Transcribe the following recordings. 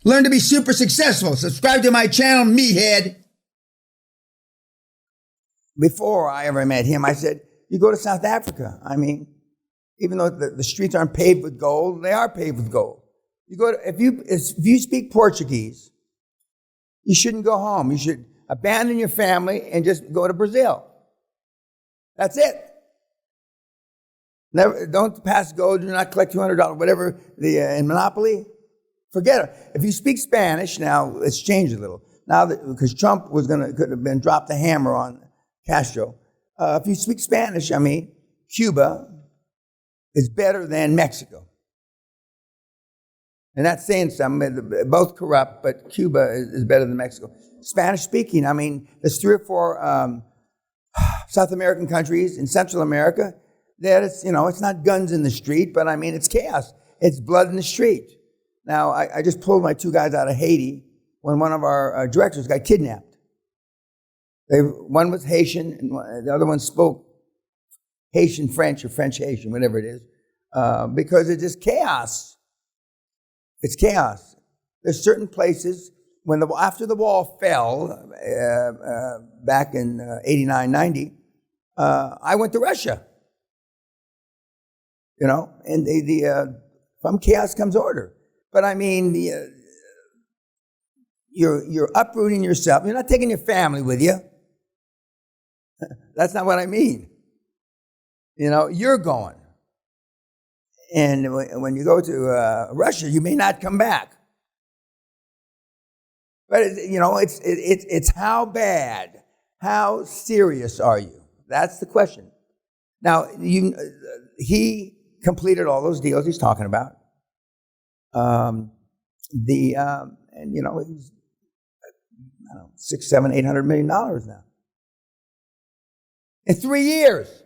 Learn to be super successful. Subscribe to my channel, Meathead. Before I ever met him, I said, you go to South Africa. I mean, even though the streets aren't paved with gold, they are paved with gold. You go to, if you speak Portuguese, you shouldn't go home. You should abandon your family and just go to Brazil. That's it. Never, don't pass go, do not collect $200, whatever, in Monopoly. Forget it. If you speak Spanish, now it's changed a little. Now, because Trump could have been dropped the hammer on Castro. If you speak Spanish, I mean, Cuba is better than Mexico. And that's saying something. They're both corrupt, but Cuba is better than Mexico. Spanish speaking, I mean, there's 3 or 4 South American countries in Central America that it's not guns in the street, but I mean, it's chaos. It's blood in the street. Now, I just pulled my 2 guys out of Haiti when one of our directors got kidnapped. One was Haitian, and the other one spoke Haitian French or French Haitian, whatever it is, because it's just chaos. It's chaos. There's certain places, after the wall fell back in 89, 90, I went to Russia. And from chaos comes order. But I mean, you're uprooting yourself. You're not taking your family with you. That's not what I mean. You're going. And when you go to Russia, you may not come back. But it's how bad, how serious are you? That's the question. Now he completed all those deals he's talking about. And he's $600, $700, $800 million now in 3 years.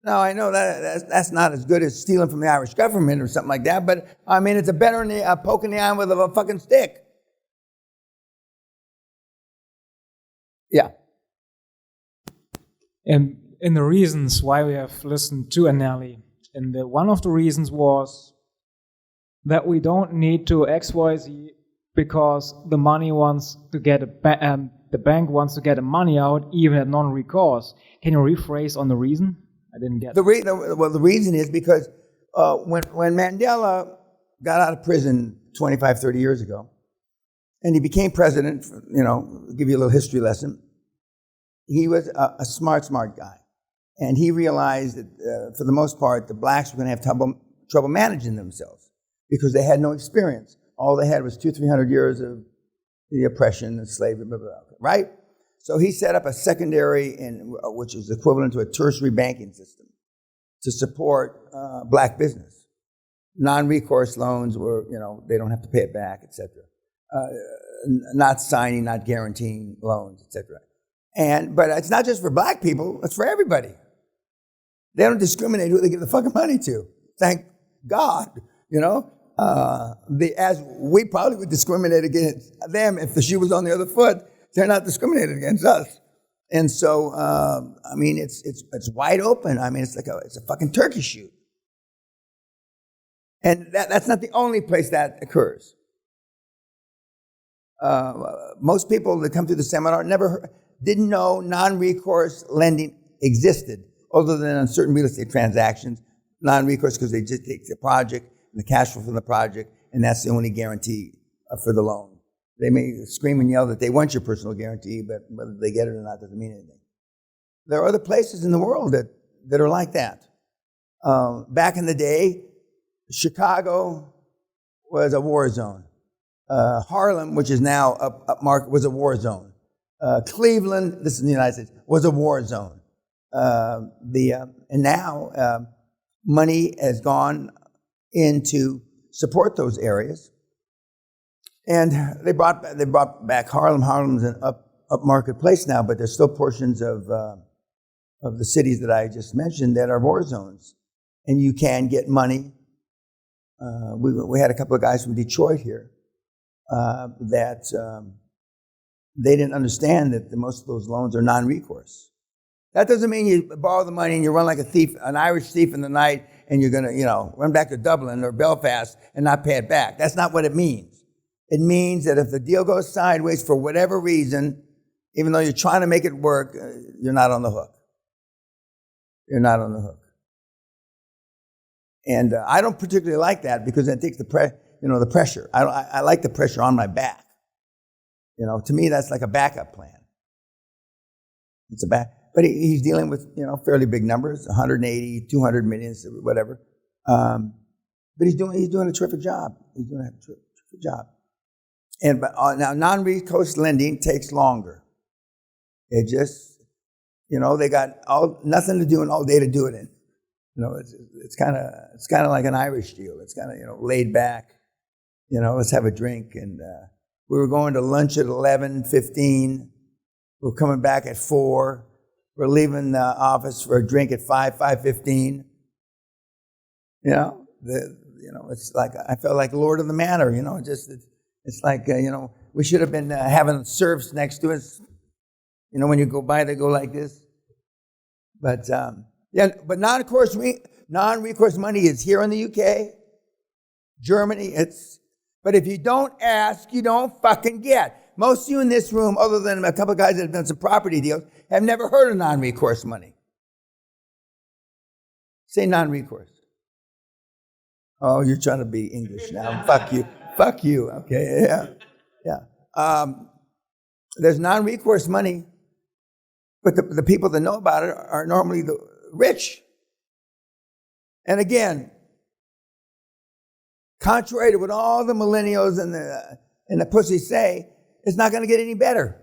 Now I know that's not as good as stealing from the Irish government or something like that, but I mean it's better than a poke in the eye with a fucking stick. Yeah. And in the reasons why we have listened to Anelli, and one of the reasons was that we don't need to XYZ because the money wants to get the bank wants to get the money out even at non-recourse. Can you rephrase on the reason? I didn't get it. Well, the reason is because when Mandela got out of prison 25, 30 years ago, and he became president, give you a little history lesson, he was a smart guy. And he realized that, for the most part, the blacks were going to have trouble managing themselves because they had no experience. All they had was 200-300 years of the oppression and slavery, blah, blah, blah, right? So he set up a secondary, which is equivalent to a tertiary banking system, to support black business. Non-recourse loans were, they don't have to pay it back, etc. Not signing, not guaranteeing loans, etc. But it's not just for black people; it's for everybody. They don't discriminate who they give the fucking money to. Thank God, as we probably would discriminate against them if the shoe was on the other foot. They're not discriminated against us. And so, I mean, it's wide open. I mean, it's a fucking turkey shoot. And that's not the only place that occurs. Most people that come through the seminar didn't know non-recourse lending existed, other than on certain real estate transactions. Non-recourse because they just take the project and the cash flow from the project, and that's the only guarantee for the loan. They may scream and yell that they want your personal guarantee, but whether they get it or not doesn't mean anything. There are other places in the world that are like that. Back in the day, Chicago was a war zone. Harlem, which is now upmarket, was a war zone. Cleveland, this is in the United States, was a war zone. And now money has gone in to support those areas. And they brought back Harlem. Harlem's an upmarket place now, but there's still portions of the cities that I just mentioned that are war zones. And you can get money. We had a couple of guys from Detroit here that they didn't understand that most of those loans are non-recourse. That doesn't mean you borrow the money and you run like a thief, an Irish thief in the night, and you're going to, run back to Dublin or Belfast and not pay it back. That's not what it means. It means that if the deal goes sideways for whatever reason, even though you're trying to make it work, you're not on the hook. You're not on the hook. And I don't particularly like that because it takes the pressure. I like the pressure on my back. To me, that's like a backup plan. It's a but he's dealing with, fairly big numbers, 180, 200 million, whatever. But he's doing a terrific job. He's doing a terrific job. But now non-recourse lending takes longer. It just, they got nothing to do and all day to do it in. It's kind of like an Irish deal. It's kind of, laid back. Let's have a drink. And we were going to lunch at 11:15. We're coming back at 4. We're leaving the office for a drink at 5:15. It's like I felt like Lord of the Manor. It's like we should have been having serfs next to us. When you go by, they go like this. But but non-recourse money is here in the UK, Germany. But if you don't ask, you don't fucking get. Most of you in this room, other than a couple of guys that have done some property deals, have never heard of non-recourse money. Say non-recourse. Oh, you're trying to be English now. Fuck you. Fuck you. Okay, yeah. There's non-recourse money, but the people that know about it are normally the rich. And again, contrary to what all the millennials and the pussies say, it's not going to get any better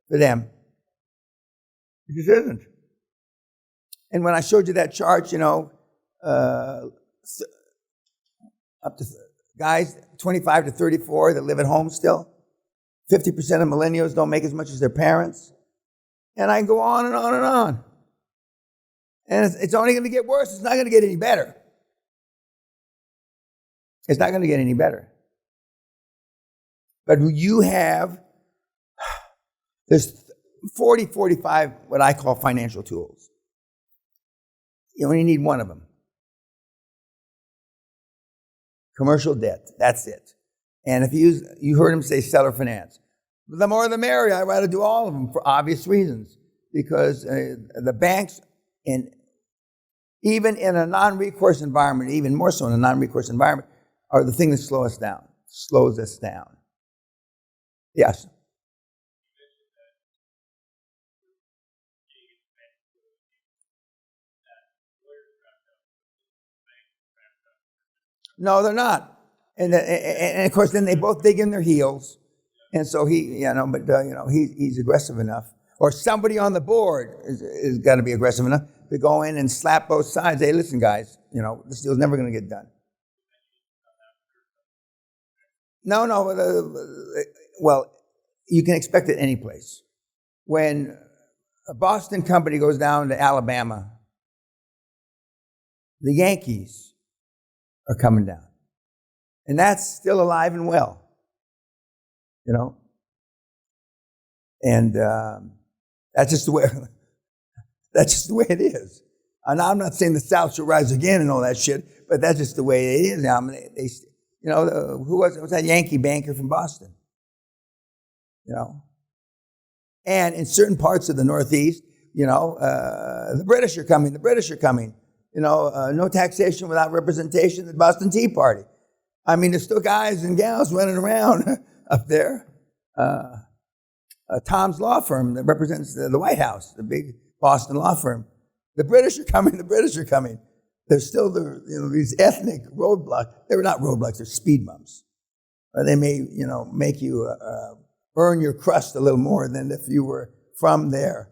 for them. It just isn't. And when I showed you that chart, up to guys 25 to 34 that live at home still, 50% of millennials don't make as much as their parents. And I can go on and on and on. And it's only going to get worse. It's not going to get any better. It's not going to get any better. But there's 40, 45 what I call financial tools. You only need one of them. Commercial debt, that's it. And if you heard him say seller finance. The more the merrier. I'd rather do all of them for obvious reasons. Because the banks, even in a non-recourse environment, even more so in a non-recourse environment, are the thing that slows us down. Yes. No, they're not. And of course, then they both dig in their heels. And so he's aggressive enough. Or somebody on the board is got to be aggressive enough to go in and slap both sides. Hey, listen, guys, this deal's never going to get done. No. Well, you can expect it any place. When a Boston company goes down to Alabama, the Yankees are coming down. And that's still alive and well. And that's just the way it is. And I'm not saying the South should rise again and all that shit, but that's just the way it is. Who was that Yankee banker from Boston? And in certain parts of the Northeast, the British are coming. No taxation without representation. The Boston Tea Party. I mean, there's still guys and gals running around up there. Tom's law firm that represents the White House, the big Boston law firm. The British are coming. There's still these ethnic roadblocks. They were not roadblocks, they're speed bumps. Or they may, make you earn your crust a little more than if you were from there.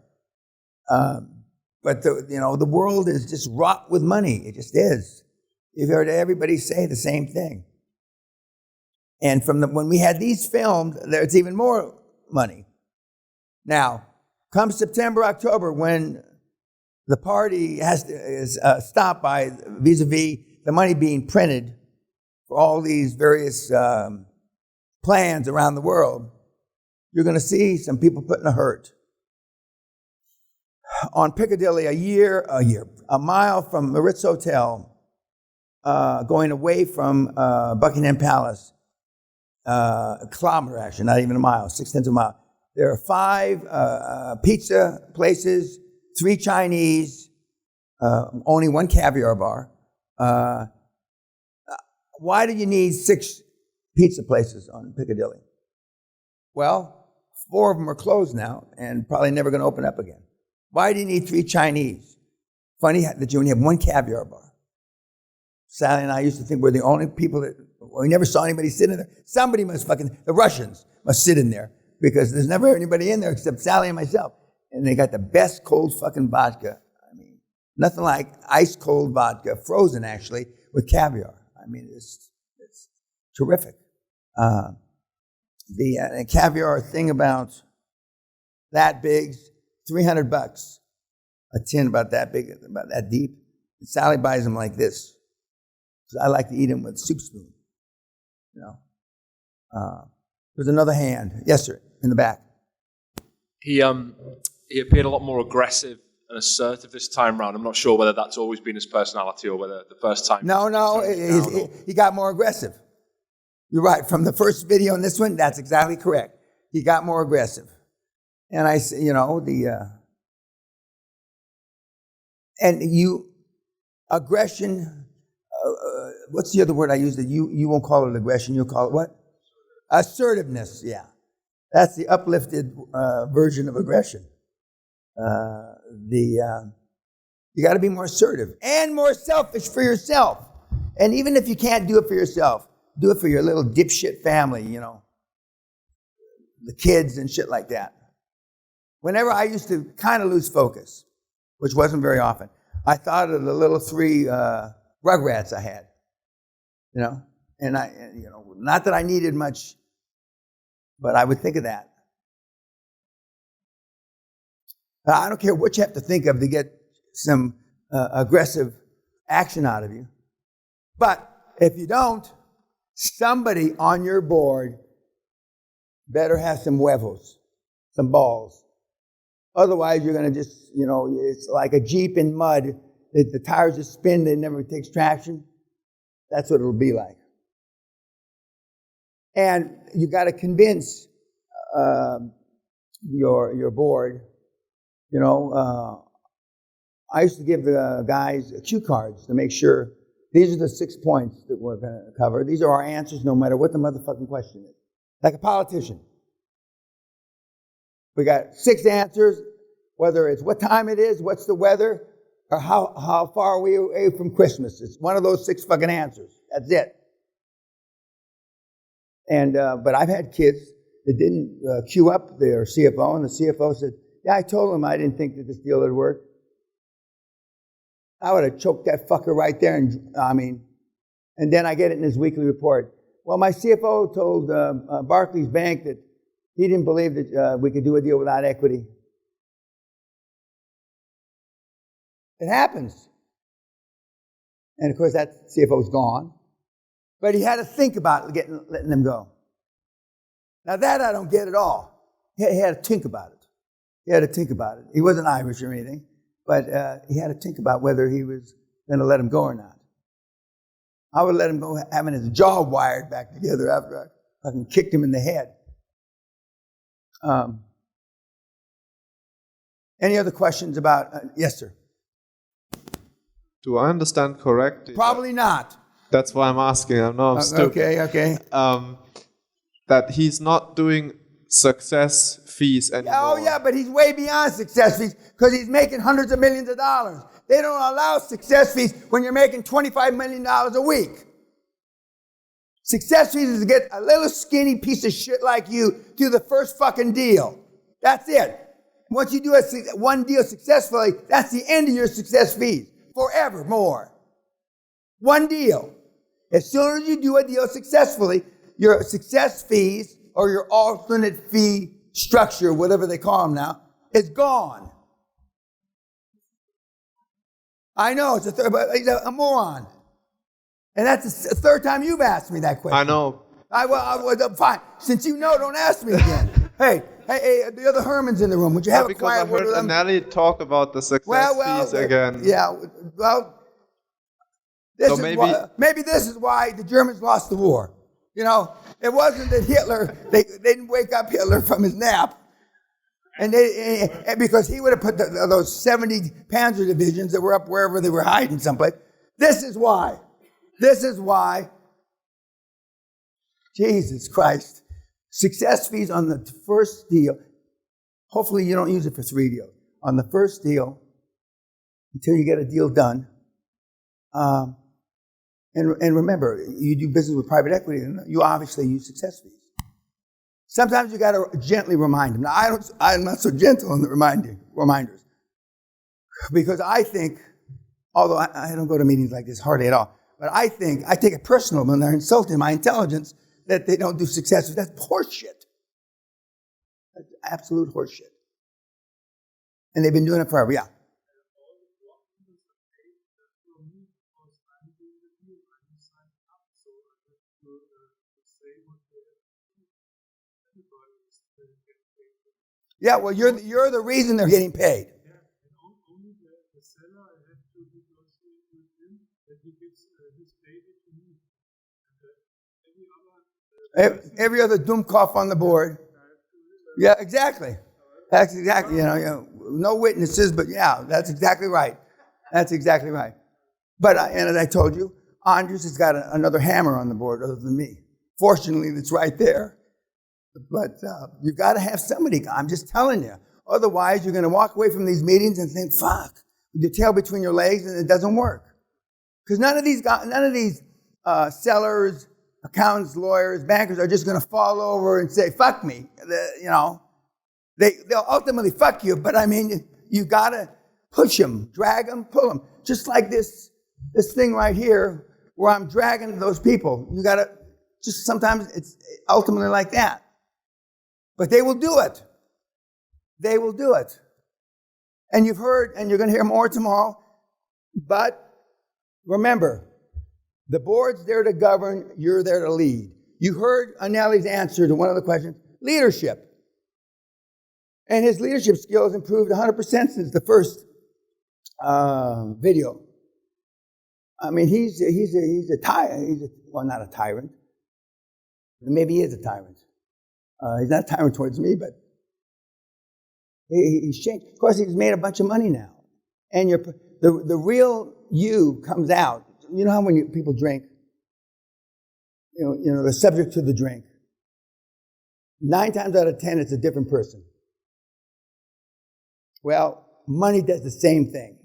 But the world is just wrought with money. It just is. You've heard everybody say the same thing. And when we had these filmed, there's even more money. Now, come September, October, when the party is stopped by vis-a-vis the money being printed for all these various plans around the world, you're going to see some people put in a hurt. on Piccadilly a mile from the Ritz Hotel, going away from Buckingham Palace, a kilometer actually, not even a mile, 0.6 of a mile. There are 5 pizza places, 3 Chinese, only 1 caviar bar. Why do you need 6 pizza places on Piccadilly? Well, 4 of them are closed now and probably never going to open up again. Why do you need 3 Chinese? Funny that you only have 1 caviar bar. Sally and I used to think we're the only people that, we never saw anybody sit in there. Somebody must the Russians must sit in there because there's never anybody in there except Sally and myself. And they got the best cold fucking vodka. I mean, nothing like ice cold vodka, frozen actually, with caviar. I mean, it's terrific. The caviar thing about that big, $300. A tin about that big, about that deep. And Sally buys them like this. I like to eat them with a soup spoon, you know. There's another hand. Yes, sir, in the back. He appeared a lot more aggressive and assertive this time round. I'm not sure whether that's always been his personality or whether the first time... No, he got more aggressive. You're right. From the first video and this one, that's exactly correct. He got more aggressive. And I say, you know, aggression... what's the other word I used? You won't call it aggression. You'll call it what? Assertiveness. Yeah, that's the uplifted version of aggression. You got to be more assertive and more selfish for yourself. And even if you can't do it for yourself, do it for your little dipshit family. You know, the kids and shit like that. Whenever I used to kind of lose focus, which wasn't very often, I thought of the little 3 Rugrats I had, you know, and not that I needed much, but I would think of that. I don't care what you have to think of to get some aggressive action out of you. But if you don't, somebody on your board better have some huevos, some balls. Otherwise, you're going to just, you know, it's like a Jeep in mud. The tires just spin, they never takes traction. That's what it'll be like. And you got to convince your board. You know, I used to give the guys cue cards to make sure these are the 6 points that we're going to cover. These are our answers no matter what the motherfucking question is. Like a politician. We got 6 answers, whether it's what time it is, what's the weather, or how far are we away from Christmas. It's one of those 6 fucking answers. That's it. And but I've had kids that didn't queue up their CFO, and the CFO said, yeah, I told him I didn't think that this deal would work. I would have choked that fucker right there, and then I get it in his weekly report. Well, my CFO told Barclays Bank that he didn't believe that we could do a deal without equity. It happens. And of course, that CFO's gone. But he had to think about letting them go. Now that I don't get at all. He had to think about it. He wasn't Irish or anything, but he had to think about whether he was going to let him go or not. I would let him go having his jaw wired back together after I fucking kicked him in the head. Any other questions about... yes, sir. Do I understand correctly? Probably not. That's why I'm asking. I'm stupid. Okay. That he's not doing success fees anymore. Oh, yeah, but he's way beyond success fees because he's making hundreds of millions of dollars. They don't allow success fees when you're making $25 million a week. Success fees is to get a little skinny piece of shit like you to the first fucking deal. That's it. Once you do one deal successfully, that's the end of your success fees. Forevermore. One deal. As soon as you do a deal successfully, your success fees or your alternate fee structure, whatever they call them now, is gone. I know, it's he's a moron. And that's the 3rd time you've asked me that question. I know. Well, fine. Since you know, don't ask me again. Hey, Hey, the other Hermans in the room, would you have a Because I quiet word heard with them? Anneli talk about the success fees again. Yeah, well, maybe this is why the Germans lost the war. You know, it wasn't that Hitler, they didn't wake up Hitler from his nap. And because he would have put those 70 Panzer divisions that were up wherever they were hiding someplace. This is why. Jesus Christ. Success fees on the first deal. Hopefully you don't use it for 3 deals. On the first deal, until you get a deal done. And remember, you do business with private equity, and you obviously use success fees. Sometimes you got to gently remind them. Now, I'm not so gentle in the reminders. Because I think, although I don't go to meetings like this hardly at all, but I think, I take it personal when they're insulting my intelligence that they don't do success fees. That's horseshit. That's absolute horseshit. And they've been doing it forever, yeah. Yeah, well, you're the reason they're getting paid. Only the seller I have to negotiate with him that he gives his baby to me. Every other Dummkopf on the board. Yeah, exactly. That's exactly, no witnesses, but yeah, that's exactly right. That's exactly right. But, and as I told you, Andres has got another hammer on the board other than me. Fortunately, it's right there. But you've got to have somebody. I'm just telling you. Otherwise, you're going to walk away from these meetings and think, fuck, with your tail between your legs, and it doesn't work. Because none of these sellers, accountants, lawyers, bankers are just going to fall over and say, fuck me. They'll ultimately fuck you, but I mean, you got to push them, drag them, pull them. Just like this thing right here where I'm dragging those people. You got to, just sometimes it's ultimately like that. But they will do it. They will do it. And you've heard, and you're going to hear more tomorrow. But remember, the board's there to govern, you're there to lead. You heard Anneli's answer to one of the questions, leadership. And his leadership skills improved 100% since the first video. I mean, he's a tyrant. Well, not a tyrant. Maybe he is a tyrant. He's not a tyrant towards me, but he's changed. Of course, he's made a bunch of money now. And the real you comes out. You know how when people drink, they're subject to the drink. 9 times out of 10, it's a different person. Well, money does the same thing.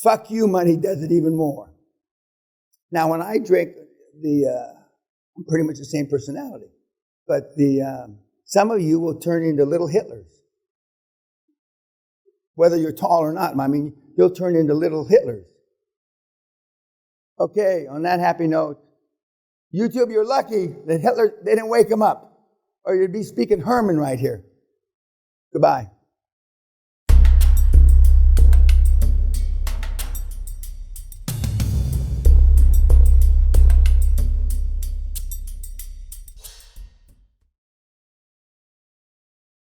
Fuck you, money does it even more. Now, when I drink, I'm pretty much the same personality. But some of you will turn into little Hitlers. Whether you're tall or not, I mean, you'll turn into little Hitlers. Okay, on that happy note, YouTube, you're lucky that Hitler, they didn't wake him up. Or you'd be speaking Herman right here. Goodbye.